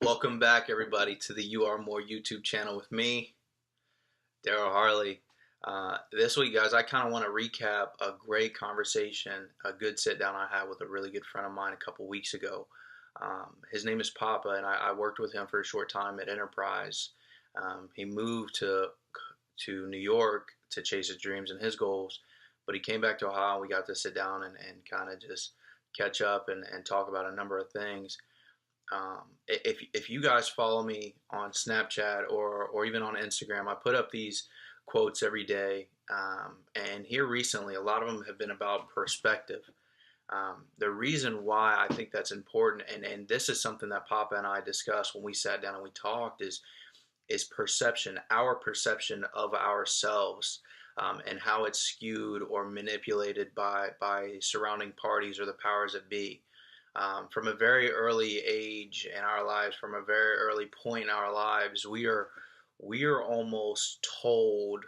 Welcome back, everybody, to the You Are More YouTube channel with me, Daryl Harley. This week, guys, I kind of want to recap a great conversation, a good sit down I had with a really good friend of mine a couple weeks ago. His name is Papa, and I worked with him for a short time at Enterprise. He moved to New York to chase his dreams and his goals, but he came back to Ohio, and we got to sit down and kind of just catch up and talk about a number of things. If you guys follow me on Snapchat or even on Instagram, I put up these quotes every day. And here recently, a lot of them have been about perspective. The reason why I think that's important, and this is something that Papa and I discussed when we sat down and we talked, is perception, our perception of ourselves, and how it's skewed or manipulated by surrounding parties or the powers that be. From a very early age in our lives, from a very early point in our lives, we are almost told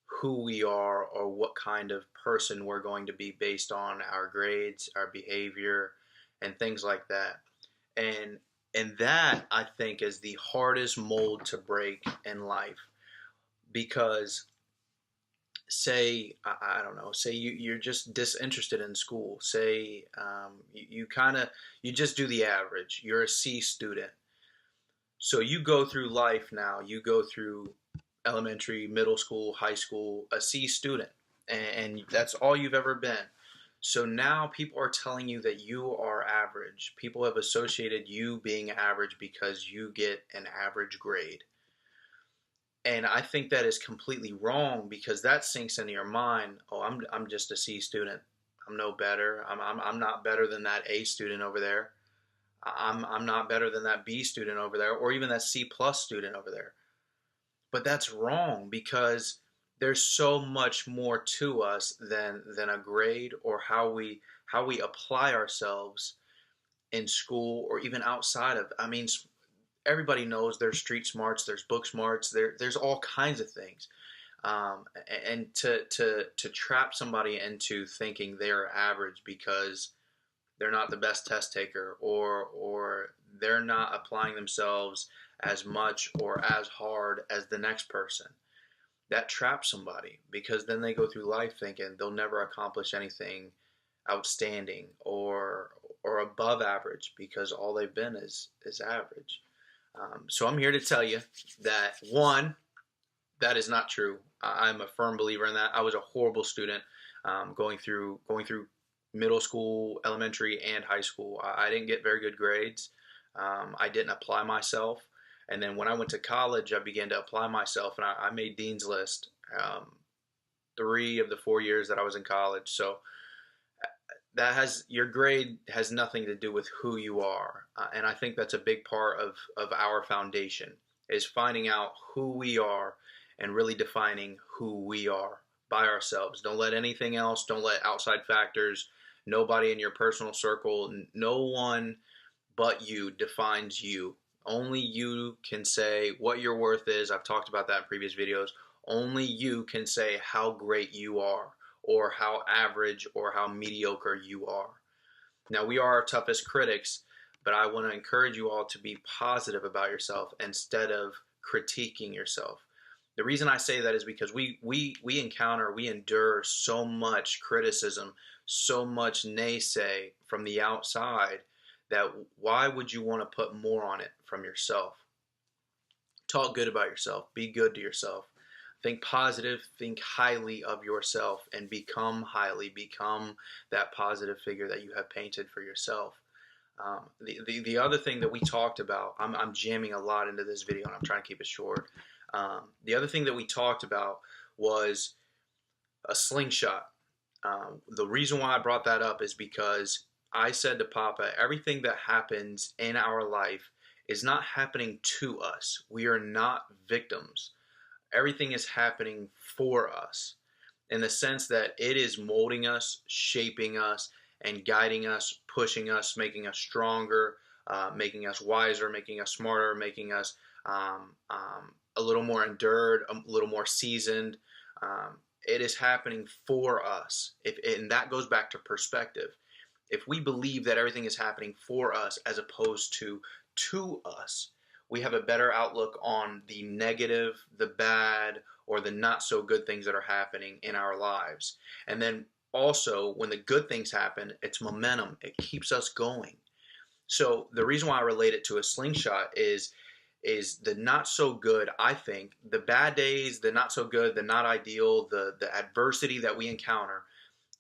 who we are or what kind of person we're going to be based on our grades, our behavior, and things like that. And that, I think, is the hardest mold to break in life, because say, I don't know, say you're just disinterested in school. Say you just do the average. You're a C student. So you go through life now. You go through elementary, middle school, high school, a C student. And that's all you've ever been. So now people are telling you that you are average. People have associated you being average because you get an average grade. And I think that is completely wrong, because that sinks into your mind. Oh, I'm just a C student. I'm no better. I'm not better than that A student over there. I'm not better than that B student over there, or even that C plus student over there. But that's wrong, because there's so much more to us than a grade, or how we apply ourselves in school or even outside of. I mean, everybody knows there's street smarts, there's book smarts, there's all kinds of things. And to trap somebody into thinking they're average because they're not the best test taker, or they're not applying themselves as much or as hard as the next person, that traps somebody, because then they go through life thinking they'll never accomplish anything outstanding or above average, because all they've been is average. So I'm here to tell you that, one, that is not true. I'm a firm believer in that. I was a horrible student, going through middle school, elementary, and high school. I didn't get very good grades. I didn't apply myself. And then when I went to college, I began to apply myself, and I made Dean's List 3 of the 4 years that I was in college. So your grade has nothing to do with who you are. And I think that's a big part of our foundation, is finding out who we are and really defining who we are by ourselves. Don't let anything else, don't let outside factors, nobody in your personal circle, no one but you defines you. Only you can say what your worth is. I've talked about that in previous videos. Only you can say how great you are, or how average or how mediocre you are. Now, we are our toughest critics, but I want to encourage you all to be positive about yourself instead of critiquing yourself. The reason I say that is because we endure so much criticism, so much naysay from the outside, that why would you want to put more on it from yourself? Talk good about yourself. Be good to yourself. Think positive, think highly of yourself, and become that positive figure that you have painted for yourself. The other thing that we talked about, I'm jamming a lot into this video, and I'm trying to keep it short. The other thing that we talked about was a slingshot. The reason why I brought that up is because I said to Papa, everything that happens in our life is not happening to us. We are not victims. Everything is happening for us, in the sense that it is molding us, shaping us, and guiding us, pushing us, making us stronger, making us wiser, making us smarter, making us a little more endured, a little more seasoned. It is happening for us, and that goes back to perspective. If we believe that everything is happening for us as opposed to to us. We have a better outlook on the negative, the bad, or the not so good things that are happening in our lives. And then also, when the good things happen, it's momentum. It keeps us going. So the reason why I relate it to a slingshot is the not so good. I think the bad days, the not so good, the not ideal, the adversity that we encounter,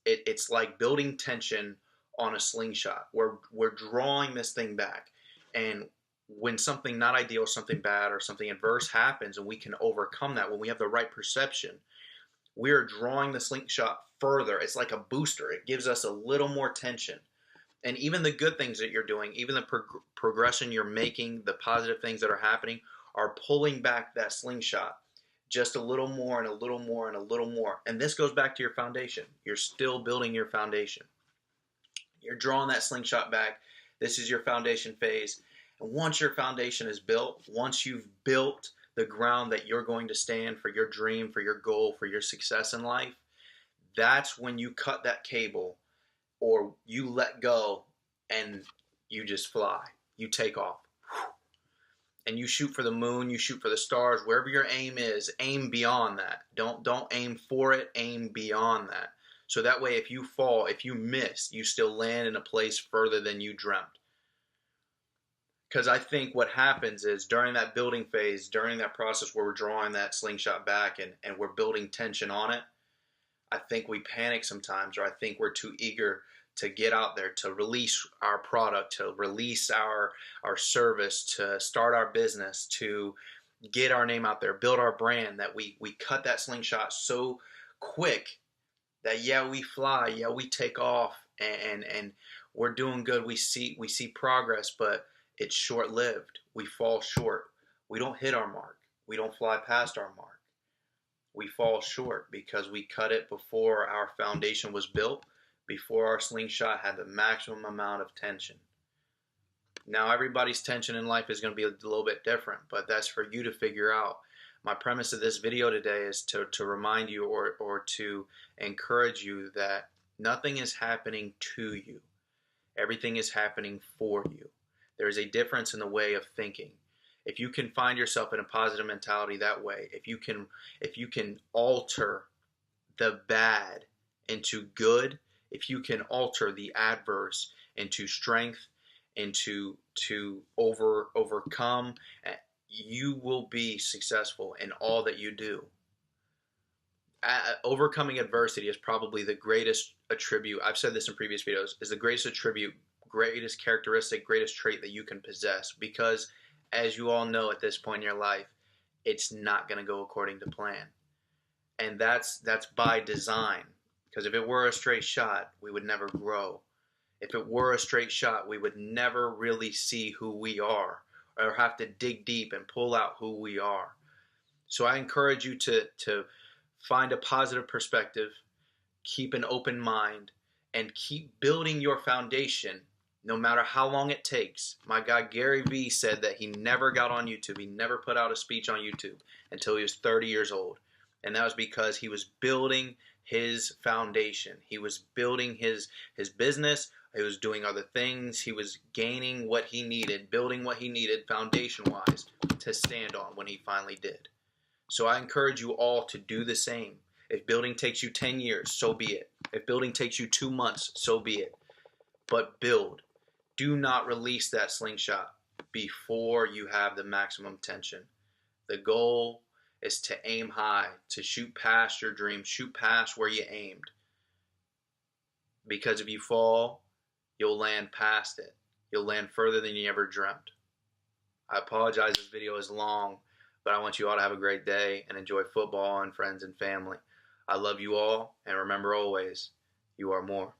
it's like building tension on a slingshot. We're drawing this thing back, and when something not ideal, something bad, or something adverse happens, and we can overcome that when we have the right perception, we are drawing the slingshot further. It's like a booster. It gives us a little more tension. And even the good things that you're doing, even the progression you're making, the positive things that are happening, are pulling back that slingshot just a little more and a little more and a little more. And this goes back to your foundation. You're still building your foundation. You're drawing that slingshot back. This is your foundation phase. And once your foundation is built, once you've built the ground that you're going to stand for your dream, for your goal, for your success in life, that's when you cut that cable, or you let go and you just fly. You take off. And you shoot for the moon, you shoot for the stars, wherever your aim is, aim beyond that. Don't aim for it, aim beyond that. So that way, if you fall, if you miss, you still land in a place further than you dreamt. Because I think what happens is during that building phase, during that process where we're drawing that slingshot back and we're building tension on it, I think we panic sometimes, or I think we're too eager to get out there, to release our product, to release our service, to start our business, to get our name out there, build our brand, that we cut that slingshot so quick that yeah, we fly, yeah, we take off, and we're doing good. We see progress, but it's short-lived. We fall short. We don't hit our mark. We don't fly past our mark. We fall short because we cut it before our foundation was built, before our slingshot had the maximum amount of tension. Now, everybody's tension in life is going to be a little bit different, but that's for you to figure out. My premise of this video today is to remind you or to encourage you that nothing is happening to you. Everything is happening for you. There is a difference in the way of thinking. If you can find yourself in a positive mentality that way, if you can alter the bad into good, if you can alter the adverse into strength, into overcome, you will be successful in all that you do. Overcoming adversity is probably the greatest attribute. I've said this in previous videos, is the greatest attribute, greatest characteristic, greatest trait that you can possess, because as you all know at this point in your life, it's not going to go according to plan. And that's by design. Because if it were a straight shot, we would never grow. If it were a straight shot, we would never really see who we are, or have to dig deep and pull out who we are. So I encourage you to find a positive perspective, keep an open mind, and keep building your foundation no matter how long it takes. My guy Gary Vee said that he never got on YouTube. He never put out a speech on YouTube until he was 30 years old. And that was because he was building his foundation. He was building his business. He was doing other things. He was gaining what he needed, building what he needed foundation-wise to stand on when he finally did. So I encourage you all to do the same. If building takes you 10 years, so be it. If building takes you 2 months, so be it. But build. Do not release that slingshot before you have the maximum tension. The goal is to aim high, to shoot past your dreams, shoot past where you aimed. Because if you fall, you'll land past it. You'll land further than you ever dreamt. I apologize this video is long, but I want you all to have a great day and enjoy football and friends and family. I love you all, and remember always, you are more.